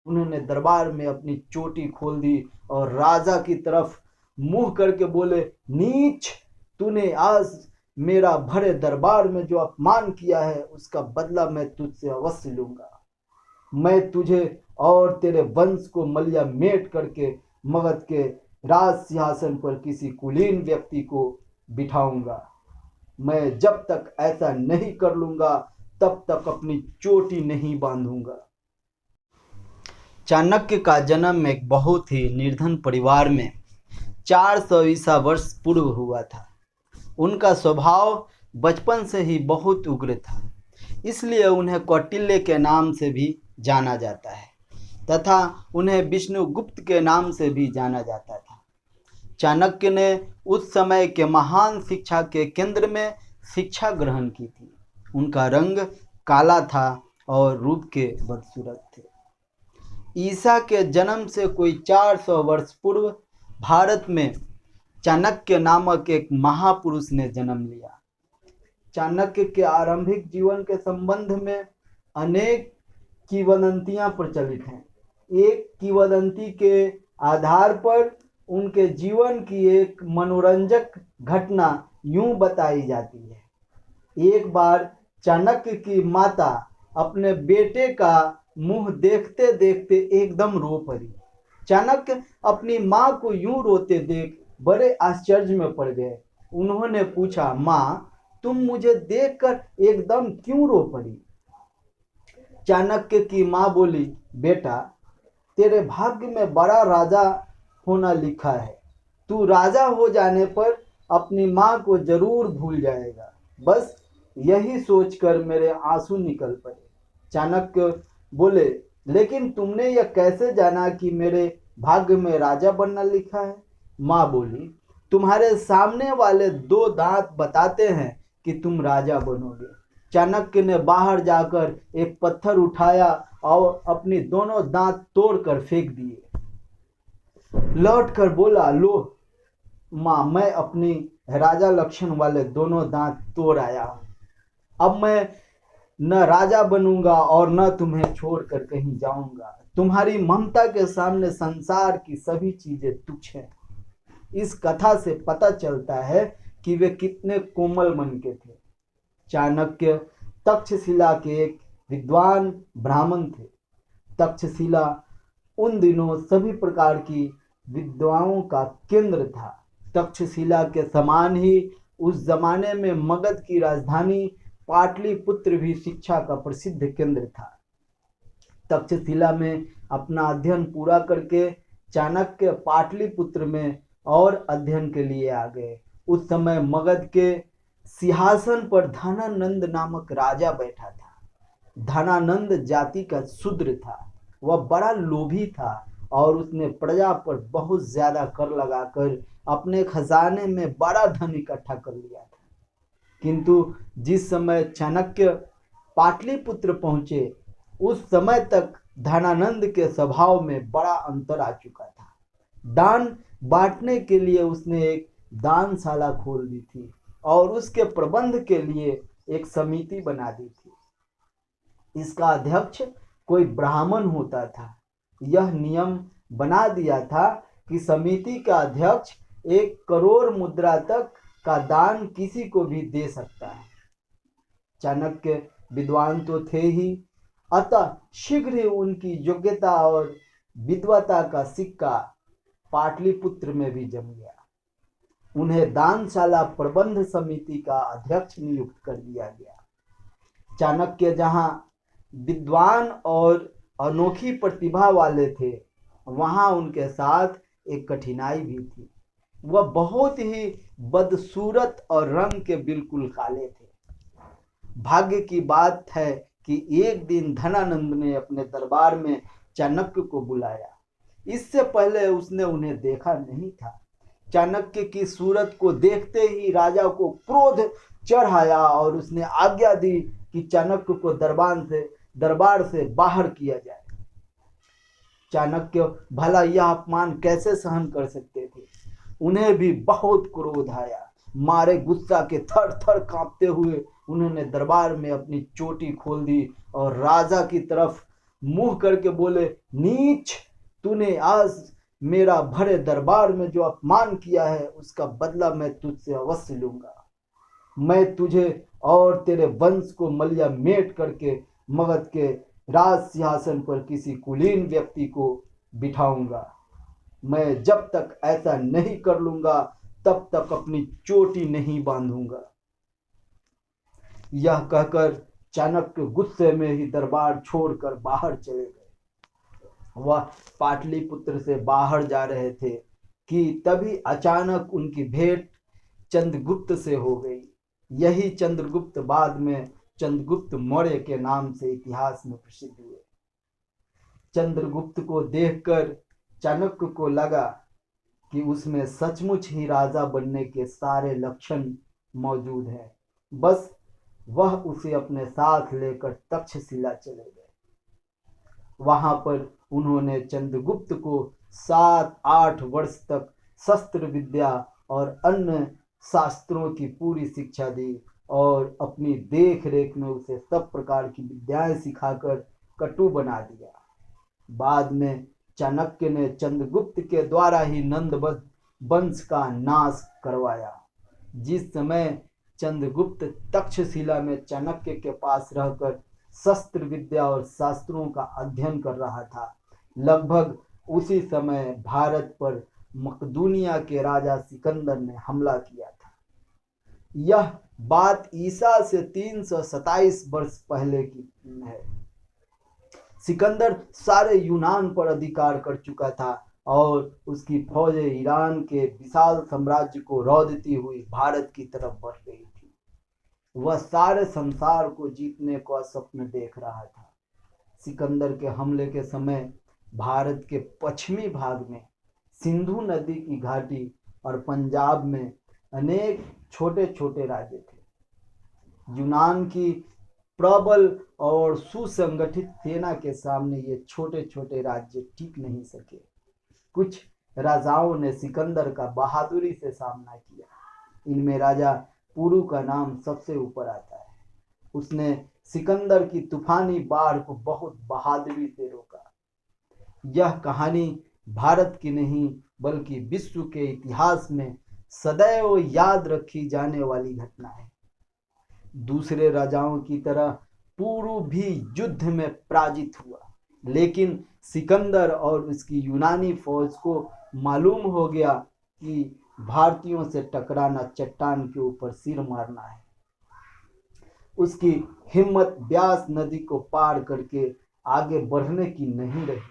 उन्होंने दरबार में अपनी चोटी खोल दी और राजा की तरफ मुंह करके बोले, नीच, तूने आज मेरा भरे दरबार में जो अपमान किया है उसका बदला मैं तुझसे अवश्य लूंगा। मैं तुझे और तेरे वंश को मलिया मेट करके मगध के राज सिंहासन पर किसी कुलीन व्यक्ति को बिठाऊंगा। मैं जब तक ऐसा नहीं कर लूंगा तब तक अपनी चोटी नहीं बांधूंगा। चाणक्य का जन्म एक बहुत ही निर्धन परिवार में 400 ईसा वर्ष पूर्व हुआ था। उनका स्वभाव बचपन से ही बहुत उग्र था, इसलिए उन्हें कौटिल्य के नाम से भी जाना जाता है तथा उन्हें विष्णुगुप्त के नाम से भी जाना जाता था। चाणक्य ने उस समय के महान शिक्षा के केंद्र में शिक्षा ग्रहण की थी। उनका रंग काला था और रूप के बदसूरत थे। ईसा के जन्म से कोई 400 वर्ष पूर्व भारत में चाणक्य नामक एक महापुरुष ने जन्म लिया। चाणक्य के आरंभिक जीवन के संबंध में अनेक किंवदंतियां प्रचलित हैं। एक किंवदंती के आधार पर उनके जीवन की एक मनोरंजक घटना यूं बताई जाती है। एक बार चाणक्य की माता अपने बेटे का मुंह देखते देखते एकदम रो पड़ी। चाणक्य अपनी माँ को यूं रोते देख बड़े आश्चर्य में पड़ गए। उन्होंने पूछा, माँ, तुम मुझे देखकर एकदम क्यों रो पड़ी? चाणक्य की माँ बोली, बेटा, तेरे भाग्य में बड़ा राजा होना लिखा है। तू राजा हो जाने पर अपनी माँ को जरूर भूल जाएगा। बस यही सोचकर मेरे आंसू निकल पड़े। चाणक्य बोले, लेकिन तुमने यह कैसे जाना कि मेरे भाग्य में राजा बनना लिखा है? माँ बोली, तुम्हारे सामने वाले 2 दांत बताते हैं कि तुम राजा बनोगे। चाणक्य ने बाहर जाकर एक पत्थर उठाया और अपनी दोनों दांत तोड़कर फेंक दिए। लौटकर बोला, लो माँ, मैं अपनी राजा लक्षण वाले दोनों दांत तोड़ आया हूँ। अब मैं न राजा बनूंगा और न तुम्हें छोड़कर कहीं जाऊंगा। तुम्हारी ममता के सामने संसार की सभी चीजें तुच्छ हैं। इस कथा से पता चलता है कि वे कितने कोमल मन के थे। चाणक्य तक्षशिला के एक विद्वान ब्राह्मण थे। तक्षशिला उन दिनों सभी प्रकार की विद्वाओं का केंद्र था। तक्षशिला के समान ही उस जमाने में मगध की राजधानी पाटलिपुत्र भी शिक्षा का प्रसिद्ध केंद्र था। तक्षशिला में अपना अध्ययन पूरा करके चाणक्य पाटलिपुत्र में और अध्ययन के लिए आ गए। उस समय मगध के सिंहासन पर धनानंद नामक राजा बैठा था। धनानंद जाति का शूद्र था। वह बड़ा लोभी था और उसने प्रजा पर बहुत ज्यादा कर लगाकर अपने खजाने में बड़ा धन इकट्ठा कर लिया था। किंतु जिस समय चाणक्य पाटलिपुत्र पहुंचे उस समय तक धनानंद के स्वभाव में बड़ा अंतर आ चुका था। दान बांटने के लिए उसने एक दानशाला खोल दी थी और उसके प्रबंध के लिए एक समिति बना दी थी। इसका अध्यक्ष कोई ब्राह्मण होता था। यह नियम बना दिया था कि समिति का अध्यक्ष 1 करोड़ मुद्रा तक का दान किसी को भी दे सकता है। चाणक्य विद्वान तो थे ही, अतः शीघ्र ही उनकी योग्यता और विद्वता का सिक्का पाटलिपुत्र में भी जम गया। उन्हें दानशाला प्रबंध समिति का अध्यक्ष नियुक्त कर दिया गया। चाणक्य जहां विद्वान और अनोखी प्रतिभा वाले थे, वहां उनके साथ एक कठिनाई भी थी। वह बहुत ही बदसूरत और रंग के बिल्कुल काले थे। भाग्य की बात है कि एक दिन धनानंद ने अपने दरबार में चाणक्य को बुलाया। इससे पहले उसने उन्हें देखा नहीं था। चाणक्य की सूरत को देखते ही राजा को क्रोध चढ़ आया और उसने आज्ञा दी कि चाणक्य को दरबार से बाहर किया जाए। चाणक्य भला यह अपमान कैसे सहन कर सकते थे? उन्हें भी बहुत क्रोध आया। मारे गुस्सा के थर थर कांपते हुए उन्होंने दरबार में अपनी चोटी खोल दी और राजा की तरफ मुंह करके बोले, नीच, तूने आज मेरा भरे दरबार में जो अपमान किया है उसका बदला मैं तुझसे अवश्य लूंगा। मैं तुझे और तेरे वंश को मलिया मेट करके मगध के राज सिंहासन पर किसी कुलीन व्यक्ति को बिठाऊंगा। मैं जब तक ऐसा नहीं कर लूंगा तब तक अपनी चोटी नहीं बांधूंगा। यह कहकर चाणक्य गुस्से में ही दरबार छोड़कर बाहर चले गए। वह पाटलिपुत्र से बाहर जा रहे थे कि तभी अचानक उनकी भेंट चंद्रगुप्त से हो गई। यही चंद्रगुप्त बाद में चंद्रगुप्त मौर्य के नाम से इतिहास में प्रसिद्ध हुए। चंद्रगुप्त को देखकर चाणक्य को लगा कि उसमें सचमुच ही राजा बनने के सारे लक्षण मौजूद हैं। बस वह उसे अपने साथ लेकर तक्षशिला चले गए। वहां पर उन्होंने चंद्रगुप्त को 7-8 वर्ष तक शस्त्र विद्या और अन्य शास्त्रों की पूरी शिक्षा दी और अपनी देख रेख में उसे सब प्रकार की विद्याएं सिखाकर कटु बना दिया। बाद में चाणक्य ने चंद्रगुप्त के द्वारा ही नंद वंश का नाश करवाया। जिस समय चंद्रगुप्त तक्षशिला में चाणक्य के पास रहकर शस्त्र विद्या और शास्त्रों का अध्ययन कर रहा था, लगभग उसी समय भारत पर मकदूनिया के राजा सिकंदर ने हमला किया था। यह बात ईसा से 327 वर्ष पहले की है। सिकंदर सारे यूनान पर अधिकार कर चुका था और उसकी फौजें ईरान के विशाल साम्राज्य को रौंदती हुई भारत की तरफ बढ़ गई थी। वह सारे संसार को जीतने का स्वप्न देख रहा था। सिकंदर के हमले के समय भारत के पश्चिमी भाग में सिंधु नदी की घाटी और पंजाब में अनेक छोटे छोटे राज्य थे। यूनान की प्रबल और सुसंगठित सेना के सामने ये छोटे छोटे राज्य टिक नहीं सके। कुछ राजाओं ने सिकंदर का बहादुरी से सामना किया। इनमें राजा पुरु का नाम सबसे ऊपर आता है। उसने सिकंदर की तूफानी बाढ़ को बहुत बहादुरी से रोका। यह कहानी भारत की नहीं बल्कि विश्व के इतिहास में सदैव याद रखी जाने वाली घटना है। दूसरे राजाओं की तरह पुरु भी युद्ध में पराजित हुआ, लेकिन सिकंदर और उसकी यूनानी फौज को मालूम हो गया कि भारतीयों से टकराना चट्टान के ऊपर सिर मारना है। उसकी हिम्मत ब्यास नदी को पार करके आगे बढ़ने की नहीं रही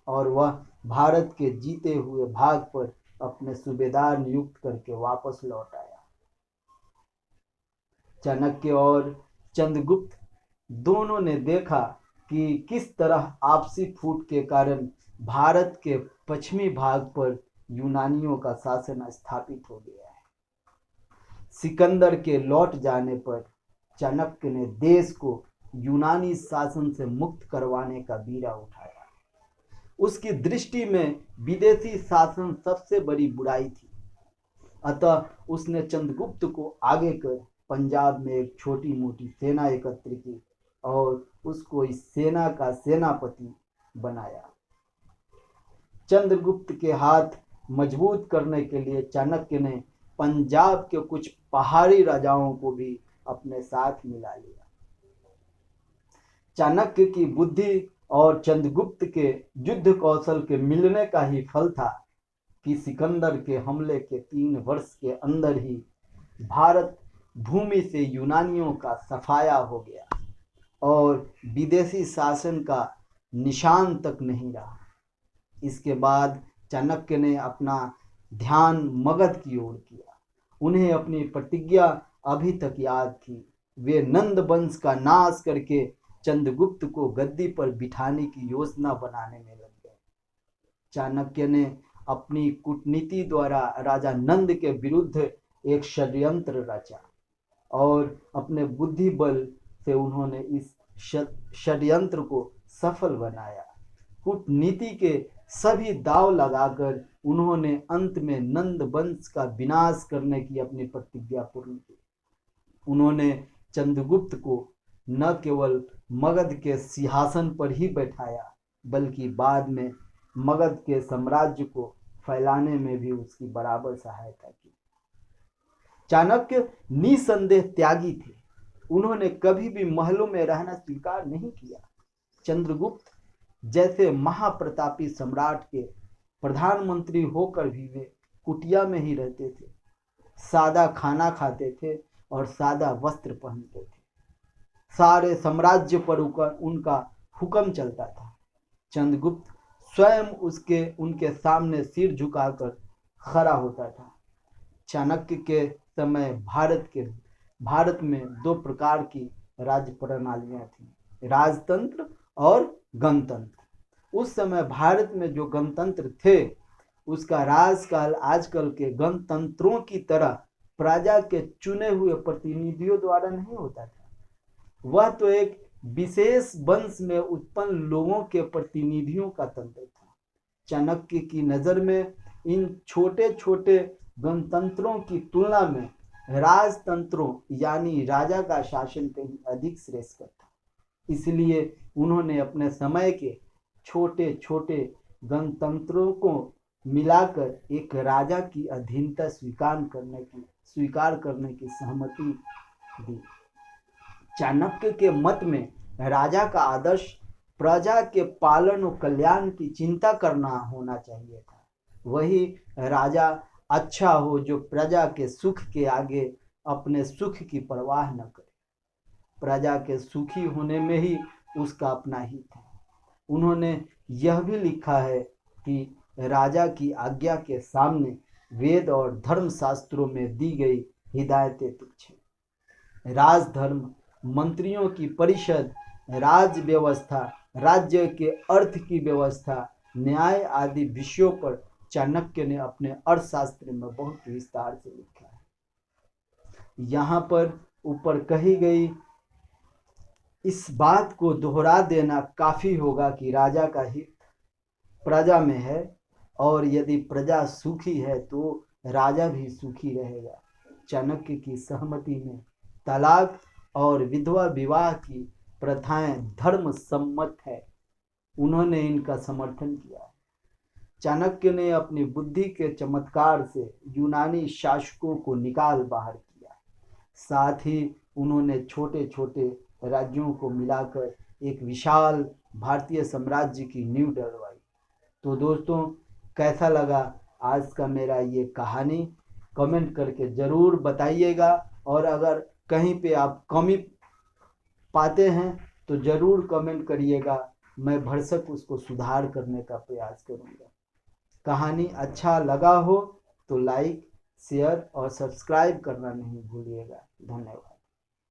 और वह भारत के जीते हुए भाग पर अपने सूबेदार नियुक्त करके वापस लौट आया। चाणक्य और चंद्रगुप्त दोनों ने देखा कि किस तरह आपसी फूट के कारण भारत के पश्चिमी भाग पर यूनानियों का शासन स्थापित हो गया है। सिकंदर के लौट जाने पर चाणक्य ने देश को यूनानी शासन से मुक्त करवाने का बीड़ा उठाया। उसकी दृष्टि में विदेशी शासन सबसे बड़ी बुराई थी, अतः उसने चंद्रगुप्त को आगे कर पंजाब में एक छोटी मोटी सेना एकत्र की और उसको इस सेना का सेनापति बनाया। चंद्रगुप्त के हाथ मजबूत करने के लिए चाणक्य ने पंजाब के कुछ पहाड़ी राजाओं को भी अपने साथ मिला लिया। चाणक्य की बुद्धि और चंद्रगुप्त के युद्ध कौशल के मिलने का ही फल था कि सिकंदर के हमले के 3 वर्ष के अंदर ही भारत भूमि से यूनानियों का सफाया हो गया और विदेशी शासन का निशान तक नहीं रहा। इसके बाद चाणक्य ने अपना ध्यान मगध की ओर किया। उन्हें अपनी प्रतिज्ञा अभी तक याद थी। वे नंद वंश का नाश करके चंद्रगुप्त को गद्दी पर बिठाने की योजना बनाने में लग गए। चाणक्य ने अपनी कूटनीति द्वारा राजा नंद के विरुद्ध एक षड्यंत्र रचा और अपने बुद्धि बल से उन्होंने इस षड्यंत्र को सफल बनाया। कूटनीति के सभी दांव लगाकर उन्होंने अंत में नंद वंश का विनाश करने की अपनी प्रतिज्ञा पूर्ण की। उन्होंने चंद्रगुप्त को न केवल मगध के सिंहासन पर ही बैठाया बल्कि बाद में मगध के साम्राज्य को फैलाने में भी उसकी बराबर सहायता की। चाणक्य निसंदेह त्यागी थे। उन्होंने कभी भी महलों में रहना स्वीकार नहीं किया। चंद्रगुप्त जैसे महाप्रतापी सम्राट के प्रधानमंत्री होकर भी वे कुटिया में ही रहते थे, सादा खाना खाते थे और सादा वस्त्र पहनते थे। सारे साम्राज्य पर उनका हुक्म चलता था। चंद्रगुप्त स्वयं उनके सामने सिर झुकाकर खड़ा होता था। चाणक्य के समय भारत में दो प्रकार की राज्य प्रणालियां थी, राजतंत्र और गणतंत्र। उस समय भारत में जो गणतंत्र थे उसका राजकाल आजकल के गणतंत्रों की तरह प्रजा के चुने हुए प्रतिनिधियों द्वारा नहीं होता था। वह तो एक विशेष वंश में उत्पन्न लोगों के प्रतिनिधियों का तंत्र था। चाणक्य की नजर में इन छोटे छोटे गणतंत्रों की तुलना में राजतंत्रों यानी राजा का शासन कहीं अधिक श्रेष्ठ था। इसलिए उन्होंने अपने समय के छोटे छोटे गणतंत्रों को मिलाकर एक राजा की अधीनता स्वीकार करने की सहमति दी। चाणक्य के मत में राजा का आदर्श प्रजा के पालन और कल्याण की चिंता करना होना चाहिए था। वही राजा अच्छा हो जो प्रजा के सुख के आगे अपने सुख की परवाह न करे। प्रजा के सुखी होने में ही उसका अपना हित है। उन्होंने यह भी लिखा है कि राजा की आज्ञा के सामने वेद और धर्म शास्त्रों में दी गई हिदायतें तुच्छ हैं। राजधर्म, मंत्रियों की परिषद, राज व्यवस्था, राज्य के अर्थ की व्यवस्था, न्याय आदि विषयों पर चाणक्य ने अपने अर्थशास्त्र में बहुत विस्तार से लिखा है। यहाँ पर ऊपर कही गई इस बात को दोहरा देना काफी होगा कि राजा का हित प्रजा में है और यदि प्रजा सुखी है तो राजा भी सुखी रहेगा। चाणक्य की सहमति में तलाक और विधवा विवाह की प्रथाएं धर्म सम्मत है। उन्होंने इनका समर्थन किया। चाणक्य ने अपनी बुद्धि के चमत्कार से यूनानी शासकों को निकाल बाहर किया। साथ ही उन्होंने छोटे छोटे राज्यों को मिलाकर एक विशाल भारतीय साम्राज्य की नींव डलवाई। तो दोस्तों, कैसा लगा आज का मेरा ये कहानी, कमेंट करके ज़रूर बताइएगा। और अगर कहीं पे आप कमी पाते हैं तो ज़रूर कमेंट करिएगा, मैं भरसक उसको सुधार करने का प्रयास करूँगा। कहानी अच्छा लगा हो तो लाइक, शेयर और सब्सक्राइब करना नहीं भूलिएगा। धन्यवाद।